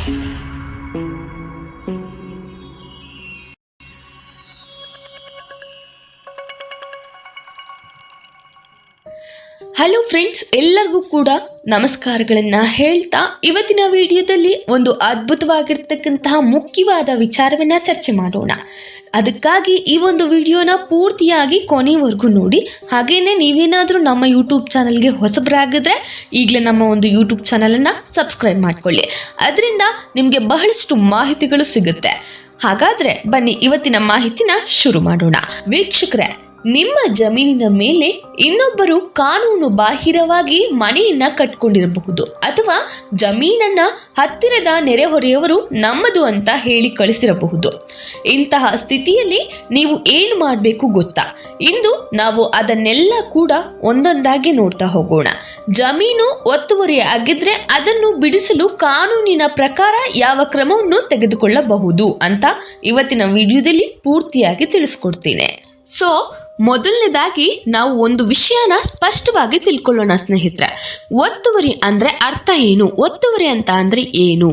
Hello friends, ಎಲ್ಲರಿಗೂ ಕೂಡ ನಮಸ್ಕಾರಗಳನ್ನು ಹೇಳ್ತಾ ಇವತ್ತಿನ ವಿಡಿಯೋದಲ್ಲಿ ಒಂದು ಅದ್ಭುತವಾಗಿರ್ತಕ್ಕಂತಹ ಮುಖ್ಯವಾದ ವಿಚಾರವನ್ನು ಚರ್ಚೆ ಮಾಡೋಣ. ಅದಕ್ಕಾಗಿ ಈ ಒಂದು ವಿಡಿಯೋನ ಪೂರ್ತಿಯಾಗಿ ಕೊನೆವರೆಗೂ ನೋಡಿ. ಹಾಗೇನೆ ನೀವೇನಾದರೂ ನಮ್ಮ ಯೂಟ್ಯೂಬ್ ಚಾನಲ್ಗೆ ಹೊಸಬರಾಗಿದ್ರೆ ಈಗಲೇ ನಮ್ಮ ಒಂದು ಯೂಟ್ಯೂಬ್ ಚಾನಲನ್ನು ಸಬ್ಸ್ಕ್ರೈಬ್ ಮಾಡ್ಕೊಳ್ಳಿ. ಅದರಿಂದ ನಿಮಗೆ ಬಹಳಷ್ಟು ಮಾಹಿತಿಗಳು ಸಿಗುತ್ತೆ. ಹಾಗಾದರೆ ಬನ್ನಿ ಇವತ್ತಿನ ಮಾಹಿತಿನ ಶುರು ಮಾಡೋಣ. ವೀಕ್ಷಕರೇ, ನಿಮ್ಮ ಜಮೀನಿನ ಮೇಲೆ ಇನ್ನೊಬ್ಬರು ಕಾನೂನು ಬಾಹಿರವಾಗಿ ಮನೆಯನ್ನ ಕಟ್ಕೊಂಡಿರಬಹುದು, ಅಥವಾ ಜಮೀನನ್ನ ಹತ್ತಿರದ ನೆರೆಹೊರೆಯವರು ನಮ್ಮದು ಅಂತ ಹೇಳಿ ಕಳಿಸಿರಬಹುದು. ಇಂತಹ ಸ್ಥಿತಿಯಲ್ಲಿ ನೀವು ಏನು ಮಾಡಬೇಕು ಗೊತ್ತಾ? ಇಂದು ನಾವು ಅದನ್ನೆಲ್ಲ ಕೂಡ ಒಂದೊಂದಾಗಿ ನೋಡ್ತಾ ಹೋಗೋಣ. ಜಮೀನು ಒತ್ತುವರಿ ಆಗಿದ್ರೆ ಅದನ್ನು ಬಿಡಿಸಲು ಕಾನೂನಿನ ಪ್ರಕಾರ ಯಾವ ಕ್ರಮವನ್ನು ತೆಗೆದುಕೊಳ್ಳಬಹುದು ಅಂತ ಇವತ್ತಿನ ವಿಡಿಯೋದಲ್ಲಿ ಪೂರ್ತಿಯಾಗಿ ತಿಳಿಸ್ಕೊಡ್ತೀನಿ. ಸೊ ಮೊದಲನೇದಾಗಿ ನಾವು ಒಂದು ವಿಷಯನ ಸ್ಪಷ್ಟವಾಗಿ ತಿಳ್ಕೊಳ್ಳೋಣ ಸ್ನೇಹಿತರೆ. ಒತ್ತುವರಿ ಅಂದ್ರೆ ಅರ್ಥ ಏನು? ಒತ್ತುವರಿ ಅಂತ ಅಂದ್ರೆ ಏನು?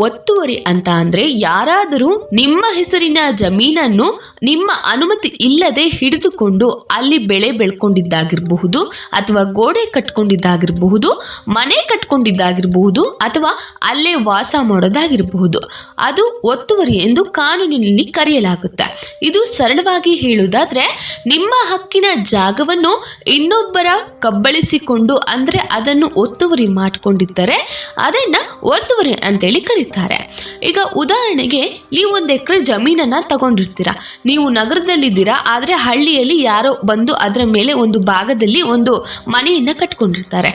ಒತ್ತುವರಿ ಅಂತ ಅಂದ್ರೆ ಯಾರಾದರೂ ನಿಮ್ಮ ಹೆಸರಿನ ಜಮೀನನ್ನು ನಿಮ್ಮ ಅನುಮತಿ ಇಲ್ಲದೆ ಹಿಡಿದುಕೊಂಡು ಅಲ್ಲಿ ಬೆಳೆ ಬೆಳ್ಕೊಂಡಿದ್ದಾಗಿರಬಹುದು, ಅಥವಾ ಗೋಡೆ ಕಟ್ಕೊಂಡಿದ್ದಾಗಿರಬಹುದು, ಮನೆ ಕಟ್ಕೊಂಡಿದ್ದಾಗಿರಬಹುದು, ಅಥವಾ ಅಲ್ಲೇ ವಾಸ ಮಾಡೋದಾಗಿರಬಹುದು. ಅದು ಒತ್ತುವರಿ ಎಂದು ಕಾನೂನಿನಲ್ಲಿ ಕರೆಯಲಾಗುತ್ತೆ. ಇದು ಸರಳವಾಗಿ ಹೇಳುವುದಾದ್ರೆ ನಿಮ್ಮ ಹಕ್ಕಿನ ಜಾಗವನ್ನು ಇನ್ನೊಬ್ಬರ ಕಬ್ಬಳಿಸಿಕೊಂಡು ಅಂದ್ರೆ ಅದನ್ನು ಒತ್ತುವರಿ ಮಾಡಿಕೊಂಡಿದ್ದರೆ ಅದನ್ನ ಒತ್ತುವರಿ ಅಂತೇಳಿ ಕರೀತಾರೆ. ಈಗ ಉದಾಹರಣೆಗೆ ನೀವು 1 ಎಕರೆ ಜಮೀನನ್ನ ತಗೊಂಡಿರ್ತೀರಾ. ನೀವು ನಗರದಲ್ಲಿದ್ದೀರಾ, ಆದ್ರೆ ಹಳ್ಳಿಯಲ್ಲಿ ಯಾರೋ ಬಂದು ಅದರ ಮೇಲೆ ಒಂದು ಭಾಗದಲ್ಲಿ ಒಂದು ಮನೆಯನ್ನ ಕಟ್ಕೊಂಡಿರ್ತಾರೆ.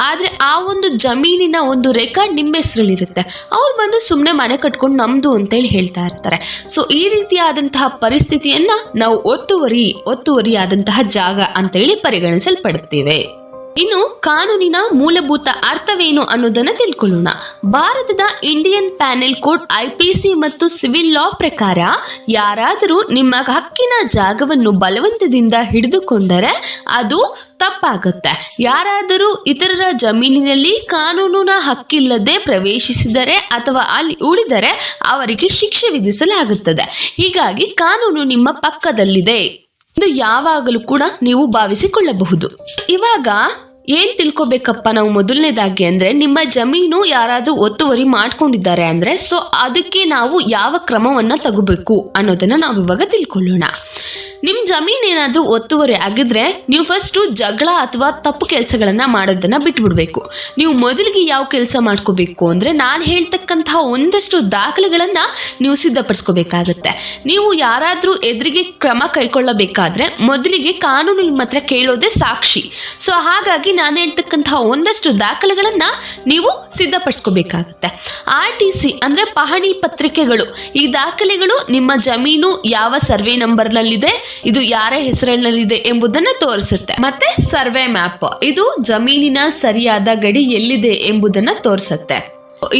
ಆದ್ರೆ ಆ ಒಂದು ಜಮೀನಿನ ಒಂದು ರೆಕಾರ್ಡ್ ನಿಮ್ಮ ಹೆಸರಲ್ಲಿರುತ್ತೆ. ಅವ್ರು ಬಂದು ಸುಮ್ಮನೆ ಮನೆ ಕಟ್ಕೊಂಡು ನಮ್ದು ಅಂತೇಳಿ ಹೇಳ್ತಾ ಇರ್ತಾರೆ. ಸೊ ಈ ರೀತಿಯಾದಂತಹ ಪರಿಸ್ಥಿತಿಯನ್ನ ನಾವು ಒತ್ತುವರಿ ಆದಂತಹ ಜಾಗ ಅಂತೇಳಿ ಪರಿಗಣಿಸಲ್ಪಡುತ್ತೇವೆ. ಇನ್ನು ಕಾನೂನಿನ ಮೂಲಭೂತ ಅರ್ಥವೇನು ಅನ್ನೋದನ್ನ ತಿಳ್ಕೊಳ್ಳೋಣ. ಭಾರತದ ಇಂಡಿಯನ್ ಪ್ಯಾನೆಲ್ ಕೋಡ್ IPC ಮತ್ತು ಸಿವಿಲ್ ಲಾ ಪ್ರಕಾರ ಯಾರಾದರೂ ನಿಮ್ಮ ಹಕ್ಕಿನ ಜಾಗವನ್ನು ಬಲವಂತದಿಂದ ಹಿಡಿದುಕೊಂಡರೆ ಅದು ತಪ್ಪಾಗುತ್ತೆ. ಯಾರಾದರೂ ಇತರರ ಜಮೀನಿನಲ್ಲಿ ಕಾನೂನಿನ ಹಕ್ಕಿಲ್ಲದೆ ಪ್ರವೇಶಿಸಿದರೆ ಅಥವಾ ಅಲ್ಲಿ ಉಳಿದರೆ ಅವರಿಗೆ ಶಿಕ್ಷೆ ವಿಧಿಸಲಾಗುತ್ತದೆ. ಹೀಗಾಗಿ ಕಾನೂನು ನಿಮ್ಮ ಪಕ್ಕದಲ್ಲಿದೆ ಎಂದು ಯಾವಾಗಲೂ ಕೂಡ ನೀವು ಭಾವಿಸಿಕೊಳ್ಳಬಹುದು. ಇವಾಗ ಏನ್ ತಿಳ್ಕೊಬೇಕಪ್ಪ ನಾವು ಮೊದಲನೇದಾಗಿ ಅಂದ್ರೆ, ನಿಮ್ಮ ಜಮೀನು ಯಾರಾದ್ರೂ ಒತ್ತುವರಿ ಮಾಡ್ಕೊಂಡಿದ್ದಾರೆ ಅಂದ್ರೆ ಸೊ ಅದಕ್ಕೆ ನಾವು ಯಾವ ಕ್ರಮವನ್ನ ತಗೋಬೇಕು ಅನ್ನೋದನ್ನ ನಾವು ಇವಾಗ ತಿಳ್ಕೊಳ್ಳೋಣ. ನಿಮ್ ಜಮೀನ್ ಏನಾದ್ರೂ ಒತ್ತುವರಿ ಆಗಿದ್ರೆ ನೀವು ಫಸ್ಟ್ ಜಗಳ ಅಥವಾ ತಪ್ಪು ಕೆಲಸಗಳನ್ನ ಮಾಡೋದನ್ನ ಬಿಟ್ಬಿಡ್ಬೇಕು. ನೀವು ಮೊದಲಿಗೆ ಯಾವ ಕೆಲಸ ಮಾಡ್ಕೋಬೇಕು ಅಂದ್ರೆ, ನಾನು ಹೇಳ್ತಕ್ಕಂತಹ ಒಂದಷ್ಟು ದಾಖಲೆಗಳನ್ನ ನೀವು ಸಿದ್ಧಪಡಿಸ್ಕೋಬೇಕಾಗತ್ತೆ. ನೀವು ಯಾರಾದ್ರೂ ಎದುರಿಗೆ ಕ್ರಮ ಕೈಗೊಳ್ಳಬೇಕಾದ್ರೆ ಮೊದಲಿಗೆ ಕಾನೂನು ನಿಮ್ಮ ಹತ್ರ ಕೇಳೋದೇ ಸಾಕ್ಷಿ. ಸೊ ಹಾಗಾಗಿ ನಾನು ಹೇಳ್ತಕ್ಕಂತಹ ಒಂದಷ್ಟು ದಾಖಲೆಗಳನ್ನ ನೀವು ಸಿದ್ಧಪಡಿಸ್ಕೋಬೇಕಾಗತ್ತೆ. RTC ಅಂದ್ರೆ ಪಹಣಿ ಪತ್ರಿಕೆಗಳು. ಈ ದಾಖಲೆಗಳು ನಿಮ್ಮ ಜಮೀನು ಯಾವ ಸರ್ವೆ ನಂಬರ್ನಲ್ಲಿದೆ, ಇದು ಯಾರ ಹೆಸರಿನಲ್ಲಿದೆ ಎಂಬುದನ್ನು ತೋರಿಸುತ್ತೆ. ಮತ್ತೆ ಸರ್ವೆ ಮ್ಯಾಪ್, ಇದು ಜಮೀನಿನ ಸರಿಯಾದ ಗಡಿ ಎಲ್ಲಿದೆ ಎಂಬುದನ್ನ ತೋರಿಸುತ್ತೆ.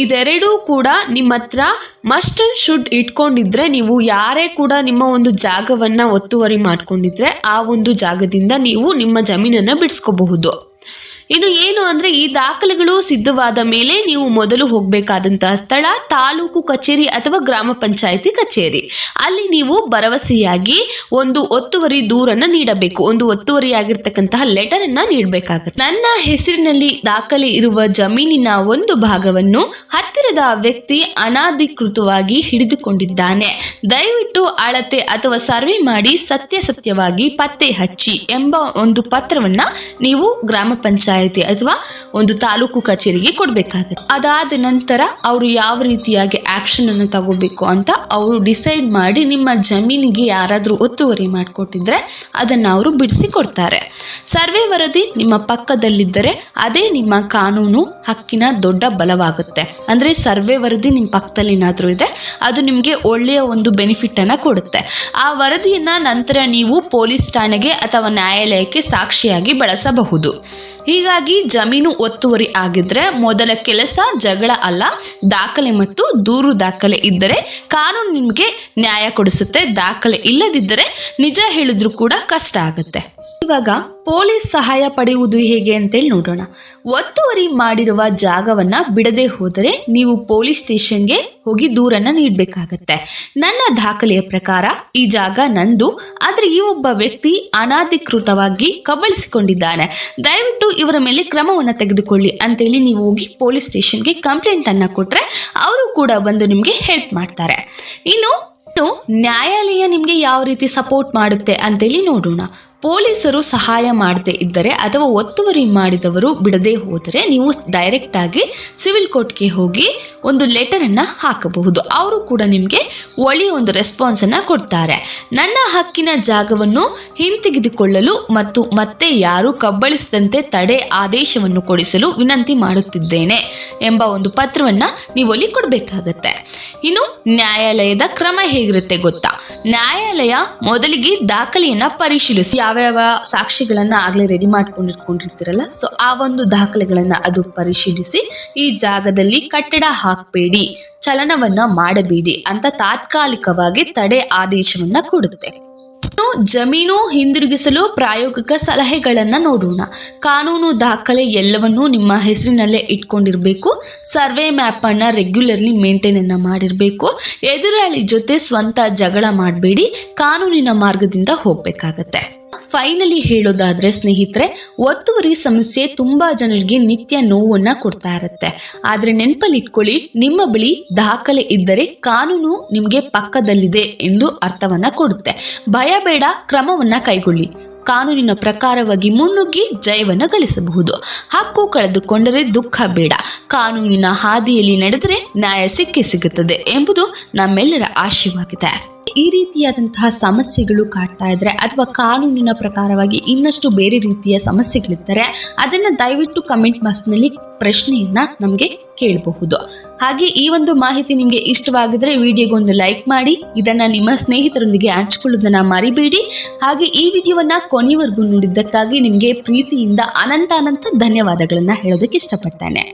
ಇದೆರಡೂ ಕೂಡ ನಿಮ್ಮ ಹತ್ರ ಮಸ್ಟ್ ಅಂಡ್ ಶುಡ್ ಇಟ್ಕೊಂಡಿದ್ರೆ, ನೀವು ಯಾರೇ ಕೂಡ ನಿಮ್ಮ ಒಂದು ಜಾಗವನ್ನ ಒತ್ತುವರಿ ಮಾಡ್ಕೊಂಡಿದ್ರೆ ಆ ಒಂದು ಜಾಗದಿಂದ ನೀವು ನಿಮ್ಮ ಜಮೀನನ್ನ ಬಿಡಿಸ್ಕೋಬಹುದು. ಇನ್ನು ಏನು ಅಂದ್ರೆ, ಈ ದಾಖಲೆಗಳು ಸಿದ್ಧವಾದ ಮೇಲೆ ನೀವು ಮೊದಲು ಹೋಗಬೇಕಾದಂತಹ ಸ್ಥಳ ತಾಲೂಕು ಕಚೇರಿ ಅಥವಾ ಗ್ರಾಮ ಪಂಚಾಯಿತಿ ಕಚೇರಿ. ಅಲ್ಲಿ ನೀವು ಭರವಸೆಯಾಗಿ ಒಂದು ಒತ್ತುವರಿ ದೂರನ್ನ ನೀಡಬೇಕು, ಒಂದು ಒತ್ತುವರಿಯಾಗಿರ್ತಕ್ಕಂತಹ ಲೆಟರ್ ಅನ್ನ ನೀಡಬೇಕಾಗುತ್ತೆ. ನನ್ನ ಹೆಸರಿನಲ್ಲಿ ದಾಖಲೆ ಇರುವ ಜಮೀನಿನ ಒಂದು ಭಾಗವನ್ನು ಹತ್ತಿರದ ವ್ಯಕ್ತಿ ಅನಧಿಕೃತವಾಗಿ ಹಿಡಿದುಕೊಂಡಿದ್ದಾನೆ, ದಯವಿಟ್ಟು ಅಳತೆ ಅಥವಾ ಸರ್ವೆ ಮಾಡಿ ಸತ್ಯವಾಗಿ ಪತ್ತೆ ಹಚ್ಚಿ ಎಂಬ ಒಂದು ಪತ್ರವನ್ನ ನೀವು ಗ್ರಾಮ ಪಂಚಾಯಿತಿ ಅಥವಾ ಒಂದು ತಾಲೂಕು ಕಚೇರಿಗೆ ಕೊಡ್ಬೇಕಾಗುತ್ತೆ. ಅದಾದ ನಂತರ ಅವರು ಯಾವ ರೀತಿಯಾಗಿ ಆಕ್ಷನ್ ಅನ್ನು ತಗೋಬೇಕು ಅಂತ ಅವರು ಡಿಸೈಡ್ ಮಾಡಿ ನಿಮ್ಮ ಜಮೀನಿಗೆ ಯಾರಾದ್ರೂ ಒತ್ತುವರಿ ಮಾಡಿಕೊಟ್ಟಿದ್ರೆ ಅದನ್ನ ಅವರು ಬಿಡಿಸಿ ಕೊಡ್ತಾರೆ. ಸರ್ವೆ ವರದಿ ನಿಮ್ಮ ಪಕ್ಕದಲ್ಲಿದ್ದರೆ ಅದೇ ನಿಮ್ಮ ಕಾನೂನು ಹಕ್ಕಿನ ದೊಡ್ಡ ಬಲವಾಗುತ್ತೆ. ಅಂದ್ರೆ ಸರ್ವೆ ವರದಿ ನಿಮ್ಮ ಪಕ್ಕದಲ್ಲಿ ಏನಾದ್ರೂ ಇದೆ ಅದು ನಿಮ್ಗೆ ಒಳ್ಳೆಯ ಒಂದು ಬೆನಿಫಿಟ್ ಅನ್ನ ಕೊಡುತ್ತೆ. ಆ ವರದಿಯನ್ನ ನಂತರ ನೀವು ಪೊಲೀಸ್ ಠಾಣೆಗೆ ಅಥವಾ ನ್ಯಾಯಾಲಯಕ್ಕೆ ಸಾಕ್ಷಿಯಾಗಿ ಬಳಸಬಹುದು. ಹೀಗಾಗಿ ಜಮೀನು ಒತ್ತುವರಿ ಆಗಿದ್ರೆ ಮೊದಲ ಕೆಲಸ ಜಗಳ ಅಲ್ಲ, ದಾಖಲೆ ಮತ್ತು ದೂರು ದಾಖಲೆ ಇದ್ದರೆ ಕಾನೂನು ನಿಮಗೆ ನ್ಯಾಯ ಕೊಡಿಸುತ್ತೆ. ದಾಖಲೆ ಇಲ್ಲದಿದ್ದರೆ ನಿಜ ಹೇಳಿದ್ರು ಕೂಡ ಕಷ್ಟ ಆಗುತ್ತೆ. ಇವಾಗ ಪೊಲೀಸ್ ಸಹಾಯ ಪಡೆಯುವುದು ಹೇಗೆ ಅಂತೇಳಿ ನೋಡೋಣ. ಒತ್ತುವರಿ ಮಾಡಿರುವ ಜಾಗವನ್ನ ಬಿಡದೆ ಹೋದರೆ ನೀವು ಪೊಲೀಸ್ ಸ್ಟೇಷನ್ಗೆ ಹೋಗಿ ದೂರನ್ನ ನೀಡಬೇಕಾಗತ್ತೆ. ನನ್ನ ದಾಖಲೆಯ ಪ್ರಕಾರ ಈ ಜಾಗ ನಂದು, ಆದ್ರೆ ಈ ಒಬ್ಬ ವ್ಯಕ್ತಿ ಅನಧಿಕೃತವಾಗಿ ಕಬಳಿಸಿಕೊಂಡಿದ್ದಾನೆ, ದಯವಿಟ್ಟು ಇವರ ಮೇಲೆ ಕ್ರಮವನ್ನ ತೆಗೆದುಕೊಳ್ಳಿ ಅಂತೇಳಿ ನೀವು ಹೋಗಿ ಪೊಲೀಸ್ ಸ್ಟೇಷನ್ಗೆ ಕಂಪ್ಲೇಂಟ್ ಅನ್ನ ಕೊಟ್ರೆ ಅವರು ಕೂಡ ಬಂದು ನಿಮ್ಗೆ ಹೆಲ್ಪ್ ಮಾಡ್ತಾರೆ. ಇನ್ನು ನ್ಯಾಯಾಲಯ ನಿಮ್ಗೆ ಯಾವ ರೀತಿ ಸಪೋರ್ಟ್ ಮಾಡುತ್ತೆ ಅಂತೇಳಿ ನೋಡೋಣ. ಪೊಲೀಸರು ಸಹಾಯ ಮಾಡದೇ ಇದ್ದರೆ ಅಥವಾ ಒತ್ತುವರಿ ಮಾಡಿದವರು ಬಿಡದೆ ಹೋದರೆ ನೀವು ಡೈರೆಕ್ಟ್ ಆಗಿ ಸಿವಿಲ್ ಕೋರ್ಟ್ಗೆ ಹೋಗಿ ಒಂದು ಲೆಟರ್ ಅನ್ನ ಹಾಕಬಹುದು. ಅವರು ಕೂಡ ನಿಮಗೆ ಒಳ್ಳೆಯ ಒಂದು ರೆಸ್ಪಾನ್ಸ್ ಅನ್ನ ಕೊಡ್ತಾರೆ. ನನ್ನ ಹಕ್ಕಿನ ಜಾಗವನ್ನು ಹಿಂತೆಗೆದುಕೊಳ್ಳಲು ಮತ್ತು ಮತ್ತೆ ಯಾರು ಕಬಳಿಸದಂತೆ ತಡೆ ಆದೇಶವನ್ನು ಕೊಡಿಸಲು ವಿನಂತಿ ಮಾಡುತ್ತಿದ್ದೇನೆ ಎಂಬ ಒಂದು ಪತ್ರವನ್ನ ನೀವು ಅಲ್ಲಿ ಕೊಡಬೇಕಾಗತ್ತೆ. ಇನ್ನು ನ್ಯಾಯಾಲಯದ ಕ್ರಮ ಹೇಗಿರುತ್ತೆ ಗೊತ್ತಾ? ನ್ಯಾಯಾಲಯ ಮೊದಲಿಗೆ ದಾಖಲೆಯನ್ನ ಪರಿಶೀಲಿಸಿ ಯಾವ್ಯಾವ ಸಾಕ್ಷಿಗಳನ್ನ ಆಗ್ಲೇ ರೆಡಿ ಮಾಡ್ಕೊಂಡಿರ್ಕೊಂಡಿರ್ತೀರಲ್ಲ, ಸೊ ಆ ಒಂದು ದಾಖಲೆಗಳನ್ನ ಅದು ಪರಿಶೀಲಿಸಿ ಈ ಜಾಗದಲ್ಲಿ ಕಟ್ಟಡ ಹಾಕಬೇಡಿ, ಚಲನವನ್ನ ಮಾಡಬೇಡಿ ಅಂತ ತಾತ್ಕಾಲಿಕವಾಗಿ ತಡೆ ಆದೇಶವನ್ನ ಕೊಡುತ್ತೆ. ಜಮೀನು ಹಿಂದಿರುಗಿಸಲು ಪ್ರಾಯೋಗಿಕ ಸಲಹೆಗಳನ್ನ ನೋಡೋಣ. ಕಾನೂನು ದಾಖಲೆ ಎಲ್ಲವನ್ನೂ ನಿಮ್ಮ ಹೆಸರಿನಲ್ಲೇ ಇಟ್ಕೊಂಡಿರ್ಬೇಕು. ಸರ್ವೆ ಮ್ಯಾಪ್ ಅನ್ನ ರೆಗ್ಯುಲರ್ಲಿ ಮೇಂಟೈನ್ ಅನ್ನ ಮಾಡಿರ್ಬೇಕು. ಎದುರಾಳಿ ಜೊತೆ ಸ್ವಂತ ಜಗಳ ಮಾಡಬೇಡಿ, ಕಾನೂನಿನ ಮಾರ್ಗದಿಂದ ಹೋಗ್ಬೇಕಾಗತ್ತೆ. ಫೈನಲಿ ಹೇಳೋದಾದ್ರೆ ಸ್ನೇಹಿತರೆ, ಒತ್ತುವರಿ ಸಮಸ್ಯೆ ತುಂಬಾ ಜನರಿಗೆ ನಿತ್ಯ ನೋವನ್ನ ಕೊಡ್ತಾ ಇರುತ್ತೆ. ಆದ್ರೆ ನೆನಪಲ್ಲಿ ಇಟ್ಕೊಳ್ಳಿ, ನಿಮ್ಮ ಬಳಿ ದಾಖಲೆ ಇದ್ದರೆ ಕಾನೂನು ನಿಮ್ಗೆ ಪಕ್ಕದಲ್ಲಿದೆ ಎಂದು ಅರ್ಥವನ್ನ ಕೊಡುತ್ತೆ. ಭಯ ಬೇಡ, ಕ್ರಮವನ್ನ ಕೈಗೊಳ್ಳಿ. ಕಾನೂನಿನ ಪ್ರಕಾರವಾಗಿ ಮುನ್ನುಗ್ಗಿ ಜಯವನ್ನ ಗಳಿಸಬಹುದು. ಹಕ್ಕು ಕಳೆದುಕೊಂಡರೆ ದುಃಖ ಬೇಡ, ಕಾನೂನಿನ ಹಾದಿಯಲ್ಲಿ ನಡೆದರೆ ನ್ಯಾಯ ಸಿಗುತ್ತದೆ ಎಂಬುದು ನಮ್ಮೆಲ್ಲರ ಆಶಯವಾಗಿದೆ. ಈ ರೀತಿಯಾದಂತಹ ಸಮಸ್ಯೆಗಳು ಕಾಡ್ತಾ ಇದ್ರೆ ಅಥವಾ ಕಾನೂನಿನ ಪ್ರಕಾರವಾಗಿ ಇನ್ನಷ್ಟು ಬೇರೆ ರೀತಿಯ ಸಮಸ್ಯೆಗಳಿದ್ದರೆ ಅದನ್ನ ದಯವಿಟ್ಟು ಕಮೆಂಟ್ ಬಾಕ್ಸ್ನಲ್ಲಿ ಪ್ರಶ್ನೆಯನ್ನ ನಮಗೆ ಕೇಳಬಹುದು. ಹಾಗೆ ಈ ಒಂದು ಮಾಹಿತಿ ನಿಮಗೆ ಇಷ್ಟವಾಗಿದ್ರೆ ವಿಡಿಯೋಗೊಂದು ಲೈಕ್ ಮಾಡಿ, ಇದನ್ನ ನಿಮ್ಮ ಸ್ನೇಹಿತರೊಂದಿಗೆ ಹಂಚಿಕೊಳ್ಳೋದನ್ನ ಮರಿಬೇಡಿ. ಹಾಗೆ ಈ ವಿಡಿಯೋವನ್ನ ಕೊನೆಯವರೆಗೂ ನೋಡಿದ್ದಕ್ಕಾಗಿ ನಿಮಗೆ ಪ್ರೀತಿಯಿಂದ ಅನಂತ ಧನ್ಯವಾದಗಳನ್ನ ಹೇಳೋದಕ್ಕೆ ಇಷ್ಟಪಡ್ತೇನೆ.